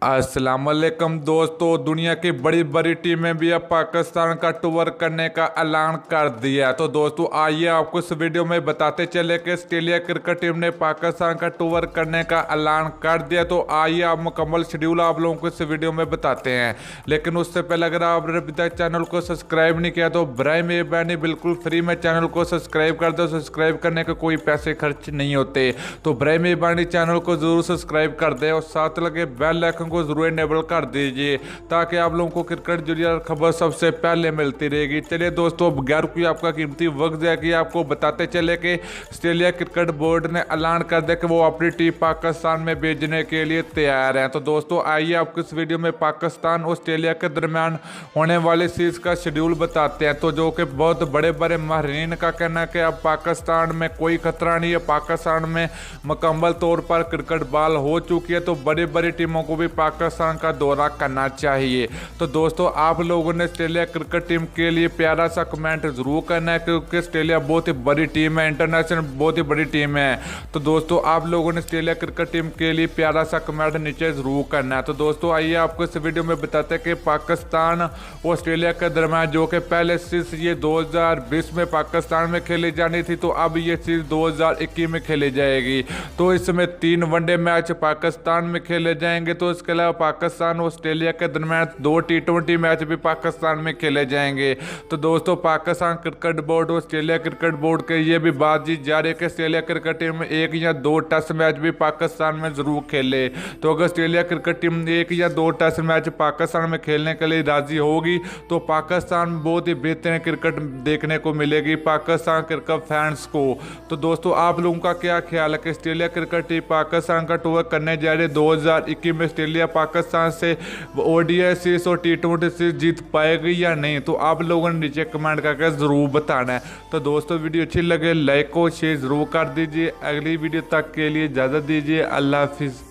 अस्सलामुअलैकुम दोस्तों, दुनिया की बड़ी बड़ी टीमें भी अब पाकिस्तान का टूर करने का ऐलान कर दिया है। तो दोस्तों आइए आपको इस वीडियो में बताते चले कि ऑस्ट्रेलिया क्रिकेट टीम ने पाकिस्तान का टूर करने का ऐलान कर दिया। तो आइए आप मुकम्मल शेड्यूल आप लोगों को इस वीडियो में बताते हैं। लेकिन उससे पहले अगर आपने अभी तक चैनल को सब्सक्राइब नहीं किया तो बराए मेहरबानी बिल्कुल फ्री में चैनल को सब्सक्राइब कर दो। सब्सक्राइब करने के कोई पैसे खर्च नहीं होते, तो बराए मेहरबानी चैनल को जरूर सब्सक्राइब कर दे और साथ लगे बेल आइकन को जरूर इनेबल कर दीजिए ताकि आप लोगों को क्रिकेट जुड़ी खबर सबसे पहले मिलती रहेगी। चलिए दोस्तों, बगैर कोई आपका कीमती वक्त जाएगी आपको बताते चले कि ऑस्ट्रेलिया क्रिकेट बोर्ड ने ऐलान कर दिया कि वो अपनी टीम पाकिस्तान में भेजने के लिए तैयार है। तो दोस्तों आइए आपको इस वीडियो में पाकिस्तान और ऑस्ट्रेलिया के दरमियान होने वाली सीरीज का शेड्यूल बताते हैं। तो जो कि बहुत बड़े बड़े माहिरीन का कहना है कि अब पाकिस्तान में कोई खतरा नहीं है, पाकिस्तान में मुकम्मल तौर पर क्रिकेट बॉल हो चुकी है, तो बड़ी बड़ी टीमों को भी पाकिस्तान का दौरा करना चाहिए। तो दोस्तों आप लोगों ने ऑस्ट्रेलिया क्रिकेट टीम के लिए प्यारा सा कमेंट जरूर करना है क्योंकि ऑस्ट्रेलिया बहुत ही बड़ी टीम है, इंटरनेशनल बहुत ही बड़ी टीम है। तो दोस्तों आप लोगों ने ऑस्ट्रेलिया क्रिकेट टीम के लिए प्यारा सा कमेंट नीचे जरूर करना है। तो दोस्तों आइए आपको इस वीडियो में बताते हैं कि पाकिस्तान और ऑस्ट्रेलिया के दरमियान जो कि पहले सीरीज ये 2020 में पाकिस्तान में खेली जानी थी, तो अब ये सीरीज 2021 में खेली जाएगी। तो इसमें 3 वनडे मैच पाकिस्तान में खेले जाएंगे। तो इसके अलावा पाकिस्तान और ऑस्ट्रेलिया के दरमियान 2 T20 मैच भी पाकिस्तान में खेले जाएंगे। तो दोस्तों पाकिस्तान क्रिकेट बोर्ड और ऑस्ट्रेलिया क्रिकेट बोर्ड के ये भी बातचीत जारी है कि ऑस्ट्रेलिया क्रिकेट टीम 1 या 2 टेस्ट मैच भी पाकिस्तान में जरूर खेले। तो अगर ऑस्ट्रेलिया क्रिकेट टीम 1 या 2 टेस्ट मैच पाकिस्तान में खेलने के लिए राजी होगी तो पाकिस्तान में बहुत ही बेहतरीन क्रिकेट देखने को मिलेगी पाकिस्तान क्रिकेट फैंस को। तो दोस्तों आप लोगों का क्या ख्याल है कि ऑस्ट्रेलिया क्रिकेट टीम पाकिस्तान का टूर करने जा रही है? 2021 में ऑस्ट्रेलिया पाकिस्तान से ओडीआई सीरीज और T20 सीरीज जीत पाएगी या नहीं? तो आप लोगों ने नीचे कमेंट करके जरूर बताना है। तो दोस्तों वीडियो अच्छी लगे लाइक और शेयर जरूर कर दीजिए। अगली वीडियो तक के लिए इजाजत दीजिए। अल्लाह हाफिज।